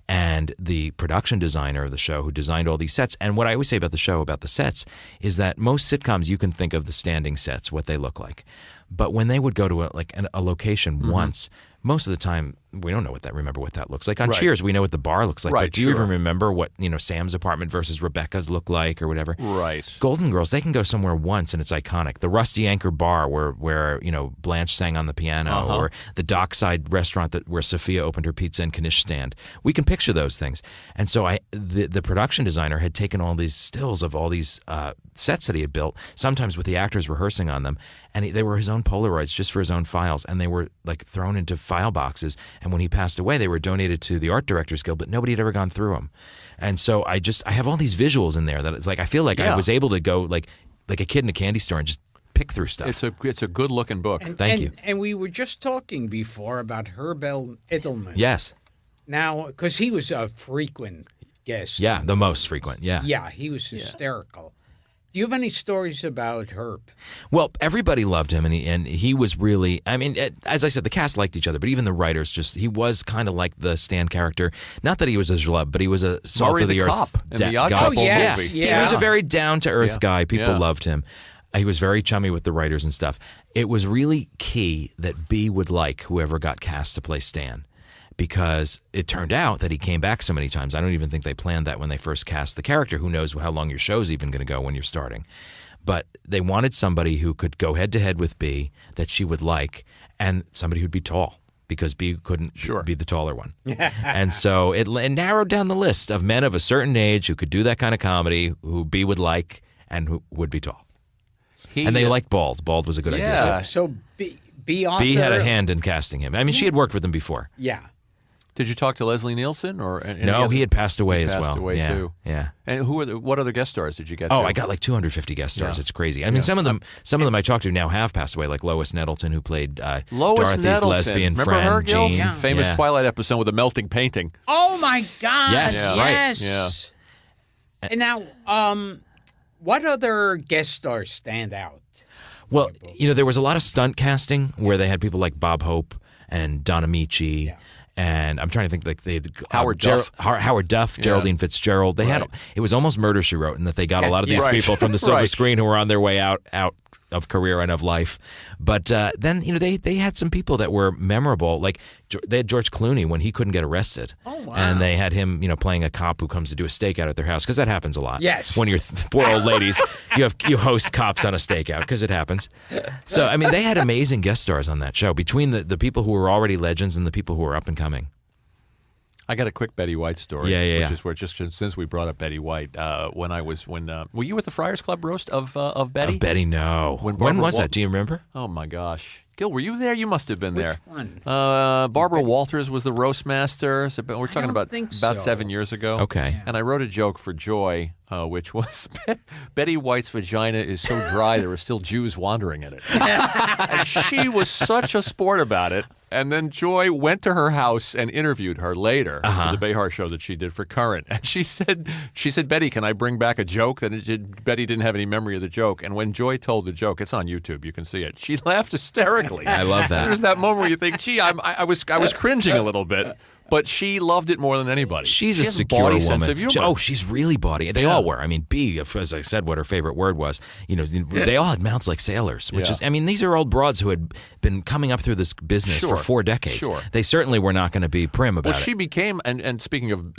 And the production designer of the show who designed all these sets. And what I always say about the show, about the sets, is that most sitcoms, you can think of the standing sets, what they look like. But when they would go to a location once, most of the time we don't know remember what that looks like. On Right. Cheers, we know what the bar looks like. Right, But do you sure. even remember what, Sam's apartment versus Rebecca's look like or whatever? Right. Golden Girls, they can go somewhere once and it's iconic. The Rusty Anchor Bar where Blanche sang on the piano, or the Dockside restaurant where Sophia opened her pizza and knish stand. We can picture those things. And so the production designer had taken all these stills of all these sets that he had built, sometimes with the actors rehearsing on them, and they were his own Polaroids just for his own files, and they were like thrown into file boxes. And when he passed away, they were donated to the Art Directors Guild, but nobody had ever gone through them. And so I have all these visuals in there that it's like I feel like I was able to go like a kid in a candy store and just pick through stuff. It's a good looking book. Thank you. And we were just talking before about Herb Edelman. Yes. Now, because he was a frequent guest. Yeah, the most frequent. Yeah. Yeah, he was hysterical. Do you have any stories about Herb? Well, everybody loved him, and he was really. I mean, as I said, the cast liked each other, but even the writers he was kind of like the Stan character. Not that he was a schlub, but he was a salt Murray of the the earth cop in the guy. Odd Couple yes, movie. yeah. He was a very down to earth guy. People Yeah. loved him. He was very chummy with the writers and stuff. It was really key that B would like whoever got cast to play Stan, because it turned out that he came back so many times. I don't even think they planned that when they first cast the character. Who knows how long your show's even going to go when you're starting. But they wanted somebody who could go head to head with B that she would like, and somebody who'd be tall, because B couldn't be the taller one. And so it narrowed down the list of men of a certain age who could do that kind of comedy, who B would like, and who would be tall. And they liked Bald. Bald was a good idea, too. So B Arthur, B had a hand in casting him. I mean, she had worked with him before. Yeah. Did you talk to Leslie Nielsen or any No, other- he had passed away as passed well. away, yeah, too. Yeah. And what other guest stars did you get? Oh, to? I got like 250 guest stars. Yeah. It's crazy. I mean, some of them I talked to now have passed away, like Lois Nettleton, who played Lois Dorothy's Nettleton. lesbian Remember friend, her, Gil? Jean. Famous Yeah. Twilight episode with a melting painting. Oh my God! Yes, Yeah. right. Yes. And now, what other guest stars stand out? Well, there was a lot of stunt casting where they had people like Bob Hope and Don Amici. And I'm trying to think, like they had Howard Duff. Howard Duff, Geraldine Fitzgerald. They had it was almost Murder, She Wrote, in that they got a lot of these Right. people from the silver Right. screen who were on their way out of career and of life. But then they had some people that were memorable. Like they had George Clooney when he couldn't get arrested. Oh, wow. And they had him, playing a cop who comes to do a stakeout at their house, because that happens a lot. Yes. When you're four old ladies, you host cops on a stakeout because it happens. So I mean, they had amazing guest stars on that show, between the people who were already legends and the people who were up and coming. I got a quick Betty White story. Yeah. Which is where, just since we brought up Betty White, when were you at the Friars Club roast of Betty? Of Betty, no. When When Barbara was Wal- that? Do you remember? Oh my gosh, Gil, were you there? You must have been there. one? Barbara Walters was the roast master. So we're talking don't about think so. 7 years ago. Okay. And I wrote a joke for Joy, which was Betty White's vagina is so dry there are still Jews wandering in it. And she was such a sport about it. And then Joy went to her house and interviewed her later for the Behar show that she did for Current. And she said, Betty, can I bring back a joke? Betty didn't have any memory of the joke. And when Joy told the joke, it's on YouTube, you can see it. She laughed hysterically. I love that. There's that moment where you think, gee, I was cringing a little bit. But she loved it more than anybody. She's She a has secure body woman. sense of humor. She's really body. They all were. I mean, B, as I said, what her favorite word was. They all had mouths like sailors, which is. I mean, these are old broads who had been coming up through this business for 4 decades. Sure. They certainly were not going to be prim about Well, it. she became, and speaking of,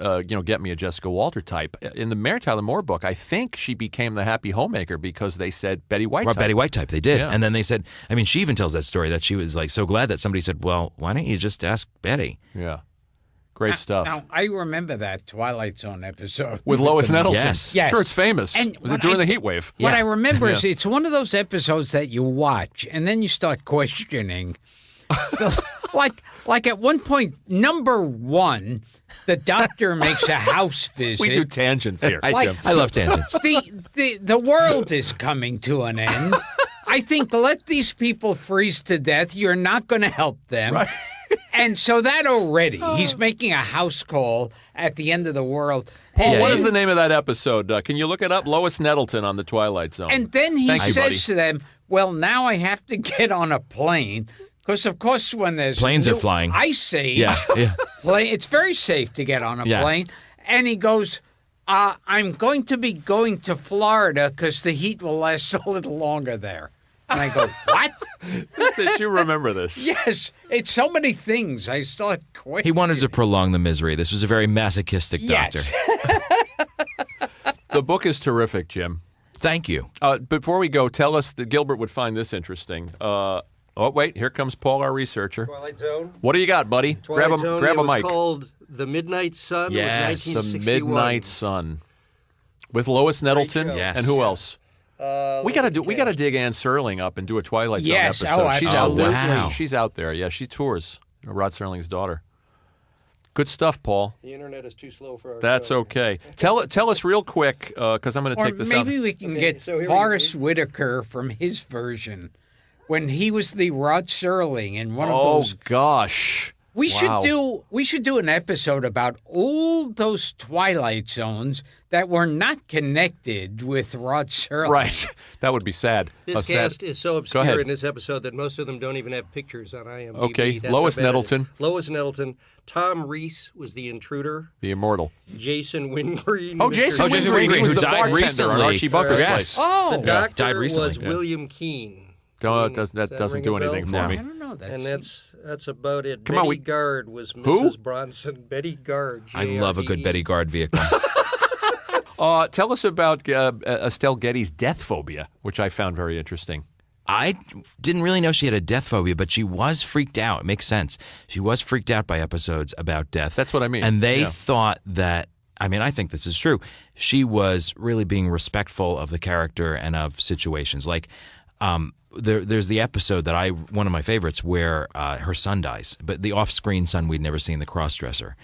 get me a Jessica Walter type, in the Mary Tyler Moore book, I think she became the happy homemaker because they said Betty White type. Betty White type, they did. Yeah. And then they said, I mean, she even tells that story that she was like so glad that somebody said, well, why don't you just ask Betty? Yeah. Great stuff. Now, I remember that Twilight Zone episode. With Lois Nettleton. Yes. Yes. Sure, it's famous. And Was it what during I- the heat wave? What Yeah. I remember is it's one of those episodes that you watch and then you start questioning. like at one point, number 1, the doctor makes a house visit. We do tangents here. I love tangents. The world is coming to an end. I think let these people freeze to death. You're not going to help them. Right. And so that already, he's making a house call at the end of the world. Paul, And what then- is the name of that episode? Can you look it up? Lois Nettleton on the Twilight Zone. And then he Thank you, buddy. says to them, well, now I have to get on a plane. Because, of course, when there's Planes are new flying. ice age, Yeah. it's very safe to get on a Yeah. plane. And he goes, I'm going to be going to Florida because the heat will last a little longer there. And I go, what? Since you remember this. Yes, it's so many things. I start questioning. He wanted to prolong the misery. This was a very masochistic doctor. Yes. The book is terrific, Jim. Thank you. Before we go, tell us that Gilbert would find this interesting. Oh, wait, here comes Paul, our researcher. Twilight Zone. What do you got, buddy? Twilight Zone, grab a it was mic. called The Midnight Sun. Yes, It was The 1961. Midnight Sun. With Lois Nettleton. show. Yes. And who else? We gotta dig Ann Serling up and do a Twilight Zone Yes, episode. oh, She's out there. absolutely. Wow. She's out there. Yeah, she tours. Rod Serling's daughter. Good stuff, Paul. The internet is too slow for our That's show. okay. Tell us real quick, because I'm going to Or take this out. maybe we can Okay, get so here we Forrest Whitaker from his version when he was the Rod Serling in one of Oh those. gosh. We Wow. should do an episode about all those Twilight Zones that were not connected with Rod Serling. Right. That would be sad. This Sad- cast is so ahead. obscure in this episode that most of them don't even have pictures on IMDb. Okay, That's Lois how bad it is. Nettleton. Lois Nettleton. Tom Reese was the intruder. The immortal. Jason Wingreen. Oh, Mr. Jason Jason Wingreen, Wingreen, he was who the died bartender recently. on Archie Bunker's Yes. place. Oh, The doctor died recently. was Yeah. William Keane. That Does doesn't ring do a bell? anything for No. me. I don't know. And that's about it. Come on, Betty we- Gard was Mrs. Who? Bronson. Betty Gard. I love a good Betty Gard vehicle. Tell us about Estelle Getty's death phobia, which I found very interesting. I didn't really know she had a death phobia, but she was freaked out. It makes sense. She was freaked out by episodes about death. That's what I mean. And they Yeah. thought that, I think this is true. She was really being respectful of the character and of situations. Like, there's the episode that one of my favorites where her son dies, but the off-screen son we'd never seen, the cross-dresser.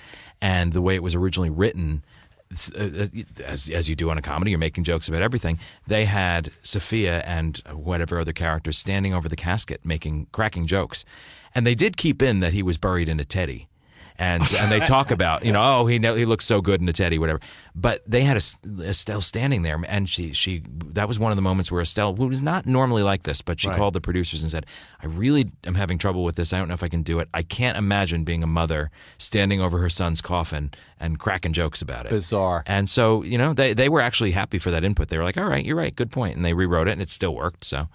And the way it was originally written, as you do on a comedy, you're making jokes about everything. They had Sophia and whatever other characters standing over the casket cracking jokes. And they did keep in that he was buried in a teddy. And they talk about, he looks so good in a teddy, whatever. But they had Estelle standing there, and she that was one of the moments where Estelle, who is not normally like this, but she called the producers and said, I really am having trouble with this. I don't know if I can do it. I can't imagine being a mother standing over her son's coffin and cracking jokes about it. Bizarre. And so, they were actually happy for that input. They were like, all right, you're right, good point. And they rewrote it, and it still worked, so.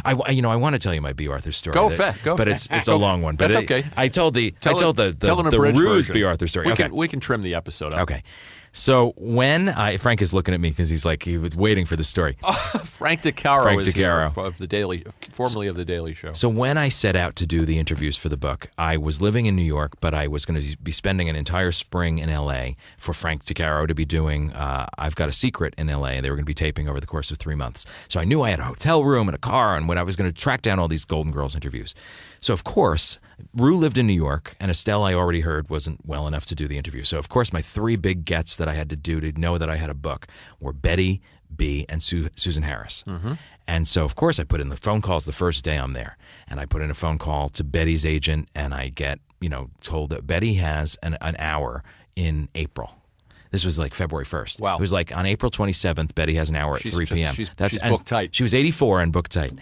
I want to tell you my B. Arthur story. Go but it's a long one. But That's okay. I told the Tell an abridged ruse version. B. Arthur story. Okay. We can trim the episode up. Okay. So when Frank is looking at me because he was waiting for the story. Frank DeCaro Frank is DeCaro. here of the Daily, formerly of the Daily Show. So when I set out to do the interviews for the book, I was living in New York, but I was going to be spending an entire spring in L.A. for Frank DeCaro to be doing I've Got a Secret in L.A. They were going to be taping over the course of 3 months. So I knew I had a hotel room and a car, and when I was going to track down all these Golden Girls interviews. So of course, Rue lived in New York, and Estelle, I already heard, wasn't well enough to do the interview. So of course, my 3 big gets that I had to do to know that I had a book were Betty, B, and Susan Harris. Mm-hmm. And so, of course, I put in the phone calls the first day I'm there. And I put in a phone call to Betty's agent, and I get, told that Betty has an hour in April. This was like February 1st. Wow. It was like on April 27th, Betty has an hour at 3 p.m. She's and booked tight. She was 84 and booked tight.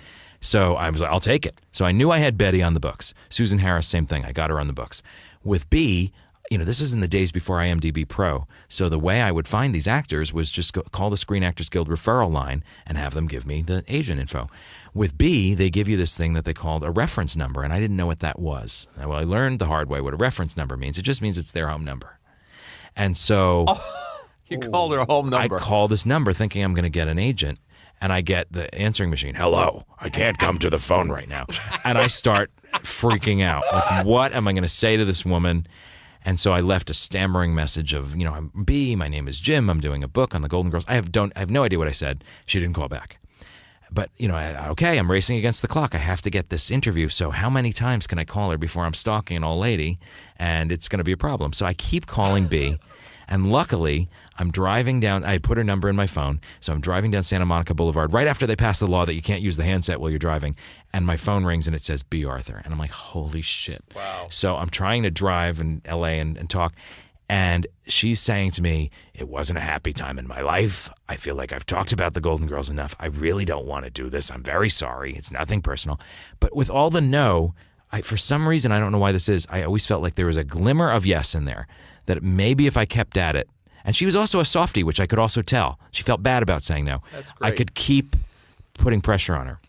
So I was like, I'll take it. So I knew I had Betty on the books. Susan Harris, same thing. I got her on the books. With B, this is in the days before IMDb Pro. So the way I would find these actors was just call the Screen Actors Guild referral line and have them give me the agent info. With B, they give you this thing that they called a reference number, and I didn't know what that was. Well, I learned the hard way what a reference number means. It just means it's their home number. And so You called her home number. I call this number thinking I'm going to get an agent, and I get the answering machine. Hello, I can't come to the phone right now. And I start freaking out. Like, what am I going to say to this woman? And so I left a stammering message of, I'm B, my name is Jim, I'm doing a book on the Golden Girls. I have no idea what I said. She didn't call back. But, okay, I'm racing against the clock. I have to get this interview. So how many times can I call her before I'm stalking an old lady? And it's going to be a problem. So I keep calling B. And luckily, I'm driving down, I put her number in my phone, so I'm driving down Santa Monica Boulevard right after they passed the law that you can't use the handset while you're driving, and my phone rings and it says B. Arthur. And I'm like, holy shit. Wow. So I'm trying to drive in LA and talk, and she's saying to me, it wasn't a happy time in my life. I feel like I've talked about the Golden Girls enough. I really don't want to do this. I'm very sorry. It's nothing personal. But with all the no, for some reason, I don't know why this is, I always felt like there was a glimmer of yes in there. That maybe if I kept at it, and she was also a softie, which I could also tell. She felt bad about saying no. That's great. I could keep putting pressure on her.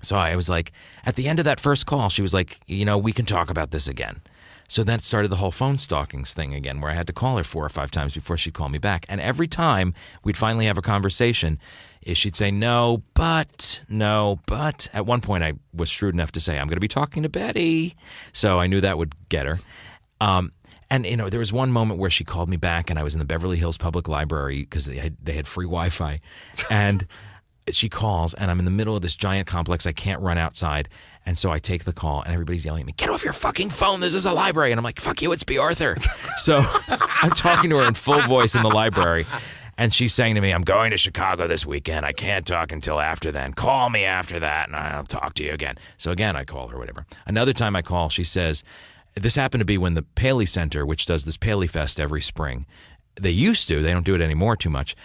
So I was like, at the end of that first call, she was like, we can talk about this again. So that started the whole phone stalkings thing again, where I had to call her 4 or 5 times before she'd call me back. And every time we'd finally have a conversation, she'd say, no, but. At one point, I was shrewd enough to say, I'm going to be talking to Betty. So I knew that would get her. And, there was one moment where she called me back, and I was in the Beverly Hills Public Library because they had free Wi-Fi. And she calls, and I'm in the middle of this giant complex. I can't run outside. And so I take the call, and everybody's yelling at me, get off your fucking phone. This is a library. And I'm like, fuck you, it's B. Arthur. So I'm talking to her in full voice in the library. And she's saying to me, I'm going to Chicago this weekend. I can't talk until after then. Call me after that, and I'll talk to you again. So again, I call her, whatever. Another time I call, she says, this happened to be when the Paley Center, which does this Paley Fest every spring, they don't do it anymore too much,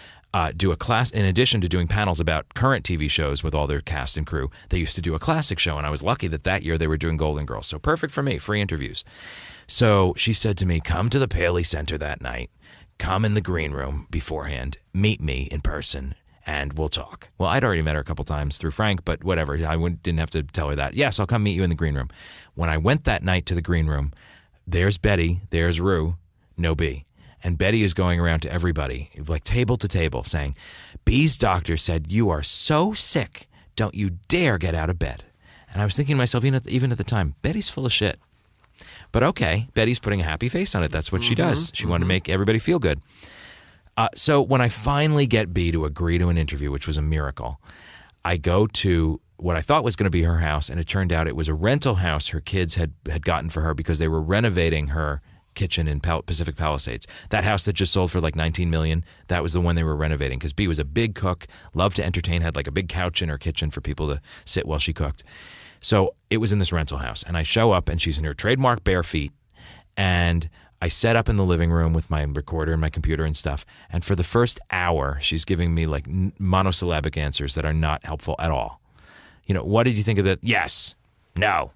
do a class, in addition to doing panels about current TV shows with all their cast and crew, they used to do a classic show, and I was lucky that year they were doing Golden Girls. So perfect for me, free interviews. So she said to me, come to the Paley Center that night, come in the green room beforehand, meet me in person, and we'll talk. Well, I'd already met her a couple times through Frank, but whatever, I didn't have to tell her that. Yes, I'll come meet you in the green room. When I went that night to the green room, there's Betty, there's Rue, no B. And Betty is going around to everybody, like table to table, saying, B's doctor said, you are so sick, don't you dare get out of bed. And I was thinking to myself, even at the time, Betty's full of shit. But okay, Betty's putting a happy face on it. That's what she does. She wanted to make everybody feel good. So when I finally get B to agree to an interview, which was a miracle, I go to what I thought was going to be her house, and it turned out it was a rental house her kids had gotten for her because they were renovating her kitchen in Pacific Palisades. That house that just sold for like $19 million, that was the one they were renovating because B was a big cook, loved to entertain, had like a big couch in her kitchen for people to sit while she cooked. So it was in this rental house, and I show up, and she's in her trademark bare feet, and I set up in the living room with my recorder and my computer and stuff, and for the first hour, she's giving me like monosyllabic answers that are not helpful at all. What did you think of that? Yes. No.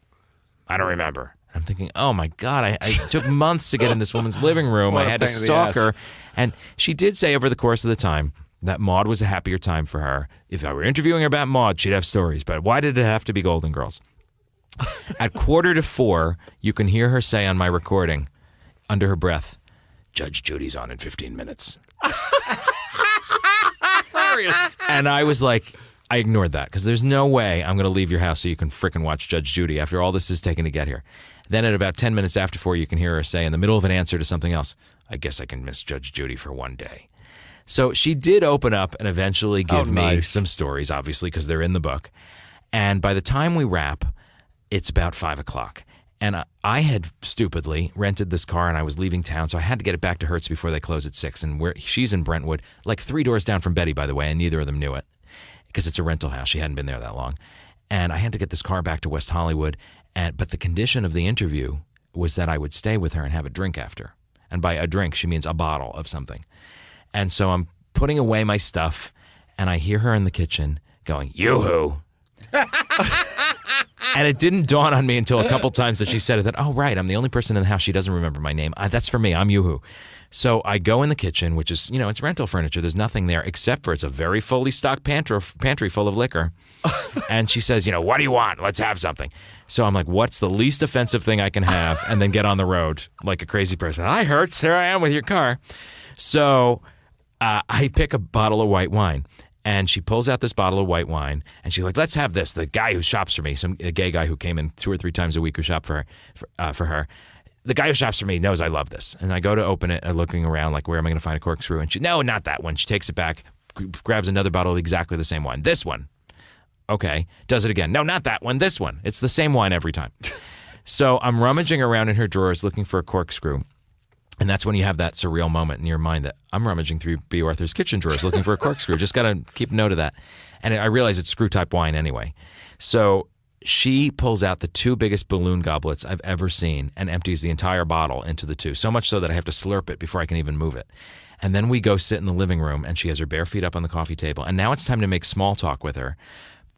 I don't remember. I'm thinking, oh my God, I took months to get in this woman's living room. I had to stalk her. And she did say over the course of the time that Maude was a happier time for her. If I were interviewing her about Maude, she'd have stories. But why did it have to be Golden Girls? At 3:45, you can hear her say on my recording, under her breath, Judge Judy's on in 15 minutes. Hilarious. And I was like, I ignored that because there's no way I'm going to leave your house so you can frickin' watch Judge Judy after all this is taken to get here. Then at about 10 minutes after 4, you can hear her say in the middle of an answer to something else, I guess I can miss Judge Judy for one day. So she did open up and eventually give me some stories, obviously, because they're in the book. And by the time we wrap, it's about 5 o'clock. And I had stupidly rented this car, and I was leaving town, so I had to get it back to Hertz before they close at 6. And she's in Brentwood, like 3 doors down from Betty, by the way, and neither of them knew it because it's a rental house. She hadn't been there that long. And I had to get this car back to West Hollywood. But the condition of the interview was that I would stay with her and have a drink after. And by a drink, she means a bottle of something. And so I'm putting away my stuff, and I hear her in the kitchen going, yoo-hoo. And it didn't dawn on me until a couple times that she said it, that, oh, right, I'm the only person in the house. She doesn't remember my name. That's for me. I'm yoo-hoo. So I go in the kitchen, which is, it's rental furniture. There's nothing there except for it's a very fully stocked pantry full of liquor. And she says, what do you want? Let's have something. So I'm like, what's the least offensive thing I can have? And then get on the road like a crazy person. Hi, Hertz. Here I am with your car. So I pick a bottle of white wine. And she pulls out this bottle of white wine, and she's like, let's have this. The guy who shops for me, a gay guy who came in 2 or 3 times a week who shopped for her. The guy who shops for me knows I love this. And I go to open it, looking around like, where am I going to find a corkscrew? And no, not that one. She takes it back, grabs another bottle of exactly the same wine. This one. Okay. Does it again. No, not that one. This one. It's the same wine every time. So I'm rummaging around in her drawers looking for a corkscrew. And that's when you have that surreal moment in your mind that I'm rummaging through B. Arthur's kitchen drawers looking for a corkscrew. Just got to keep note of that. And I realize it's screw-type wine anyway. So she pulls out the 2 biggest balloon goblets I've ever seen and empties the entire bottle into the 2, so much so that I have to slurp it before I can even move it. And then we go sit in the living room, and she has her bare feet up on the coffee table. And now it's time to make small talk with her.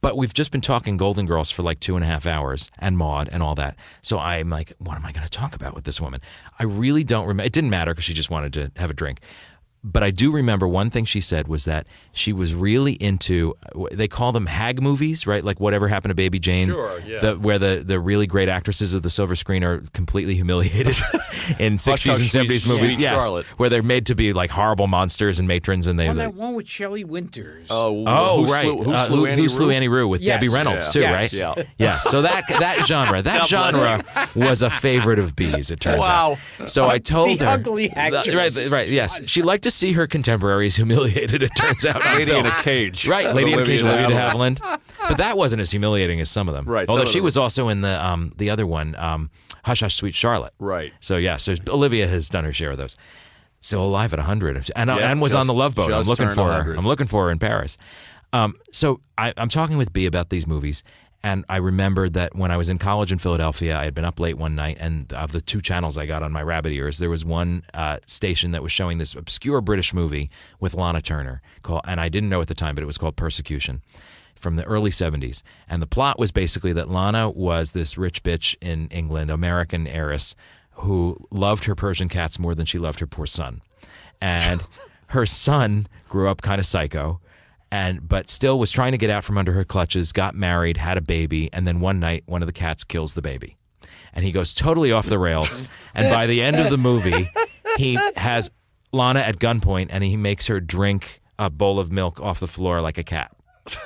But we've just been talking Golden Girls for like 2.5 hours and Maude and all that. So I'm like, what am I going to talk about with this woman? I really don't remember. It didn't matter because she just wanted to have a drink. But I do remember one thing she said was that she was really into, they call them hag movies, right? Like Whatever Happened to Baby Jane. Sure, yeah. Where the really great actresses of the silver screen are completely humiliated in 60s and 70s movies. Yes, Charlotte. where they're made to be like horrible monsters and matrons. And that one with Shelley Winters. Oh, right. Who Slew Annie Rue with Debbie Reynolds, too, right? Yeah. Yes. So that genre was a favorite of Bee's, it turns out. So I told the her. ugly actress. Right, yes. She liked to see her contemporaries humiliated, it turns out. Lady in a Cage. Right, Lady in a Cage, Olivia de Havilland. But that wasn't as humiliating as some of them. Right. Although she was also in the other one, Hush Hush Sweet Charlotte. Right. So, yeah, so Olivia has done her share of those. Still alive at 100. And was on the Love Boat. I'm looking for her. 100. I'm looking for her in Paris. So I'm talking with Bea about these movies. And I remembered that when I was in college in Philadelphia, I had been up late one night, and of the 2 channels I got on my rabbit ears, there was one station that was showing this obscure British movie with Lana Turner, and I didn't know at the time, but it was called Persecution, from the early 70s. And the plot was basically that Lana was this rich bitch in England, American heiress, who loved her Persian cats more than she loved her poor son. And her son grew up kind of psycho, but still was trying to get out from under her clutches, got married, had a baby, and then one night one of the cats kills the baby. And he goes totally off the rails. And by the end of the movie, he has Lana at gunpoint, and he makes her drink a bowl of milk off the floor like a cat.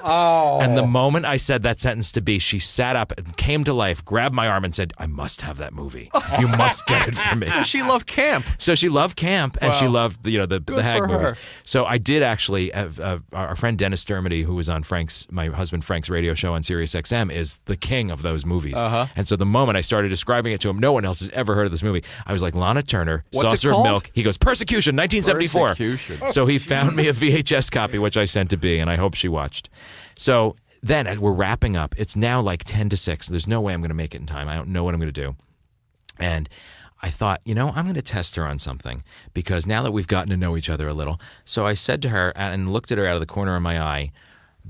Oh. And the moment I said that sentence to Bea, she sat up and came to life, grabbed my arm and said, I must have that movie. You must get it for me. She loved camp. So she loved camp, and she loved the hag for movies. her. So I did actually have our friend Dennis Dermody, who was on my husband Frank's radio show on Sirius XM, is the king of those movies. And so the moment I started describing it to him, no one else has ever heard of this movie. I was like, Lana Turner, What's Saucer it of called? Milk. He goes, Persecution, 1974. Persecution. So he found me a VHS copy, which I sent to Bea, and I hope she watched. So then we're wrapping up. It's now like 10 to 6. There's no way I'm going to make it in time. I don't know what I'm going to do. And I thought, I'm going to test her on something, because now that we've gotten to know each other a little. So I said to her and looked at her out of the corner of my eye,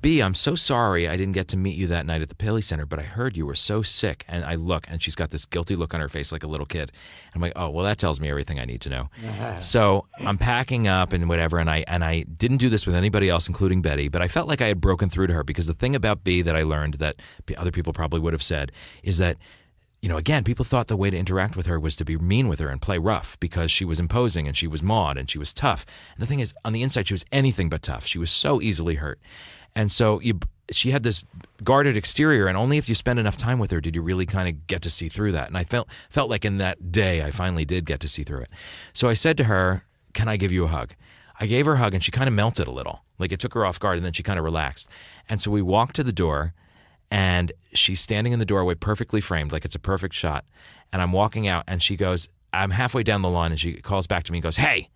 Bea, I'm so sorry I didn't get to meet you that night at the Paley Center, but I heard you were so sick. And I look, and she's got this guilty look on her face like a little kid. I'm like, oh, well, that tells me everything I need to know. So I'm packing up and whatever, and I didn't do this with anybody else, including Betty, but I felt like I had broken through to her, because the thing about Bea that I learned that other people probably would have said is that, again, people thought the way to interact with her was to be mean with her and play rough, because she was imposing and she was Maude and she was tough. And the thing is, on the inside, she was anything but tough. She was so easily hurt. And so she had this guarded exterior, and only if you spend enough time with her did you really kind of get to see through that. And I felt like in that day, I finally did get to see through it. So I said to her, can I give you a hug? I gave her a hug, and she kind of melted a little. Like, it took her off guard, and then she kind of relaxed. And so we walked to the door, and she's standing in the doorway, perfectly framed, like it's a perfect shot. And I'm walking out, and she goes, I'm halfway down the lawn, and she calls back to me and goes, hey.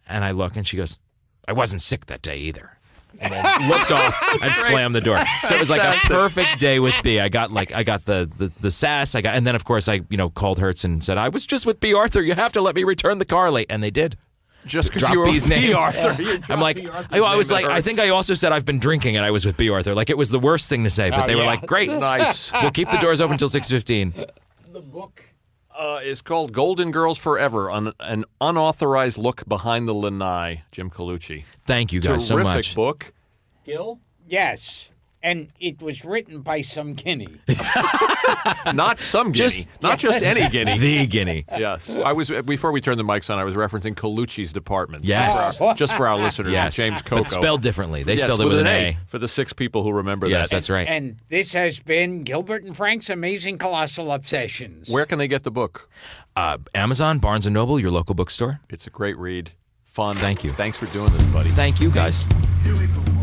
And I look, and she goes, I wasn't sick that day either. And then looked off and slammed the door. So it was like a perfect day with Bea. I got the sass. And then of course I called Hertz and said, I was just with Bea Arthur. You have to let me return the car late, and they did. Just because you were with Bea Arthur. I'm like, I was like, I think I also said I've been drinking and I was with Bea Arthur. Like, it was the worst thing to say, but they were like, great, nice. We'll keep the doors open until 6:15. The book is called Golden Girls Forever, an unauthorized look behind the lanai. Jim Colucci. Thank you guys so much. Terrific book. Gil? Yes. And it was written by some guinea. Not some guinea. Not just any guinea. The guinea. Yes. Before we turned the mics on, I was referencing Colucci's department. Yes. Just for our listeners. Yes. James Coco. But spelled differently. They spelled it with an A. For the 6 people who remember Yes, that. that's right. And this has been Gilbert and Frank's Amazing Colossal Obsessions. Where can they get the book? Amazon, Barnes & Noble, your local bookstore. It's a great read. Fun. Thank you. Thanks for doing this, buddy. Thank you, guys. Here we go, boys.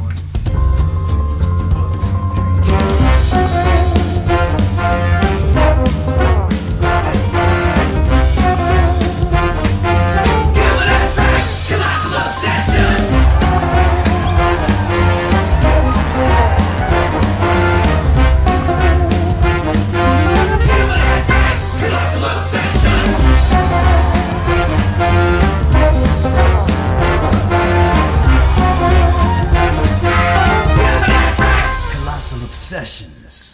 Obsessions.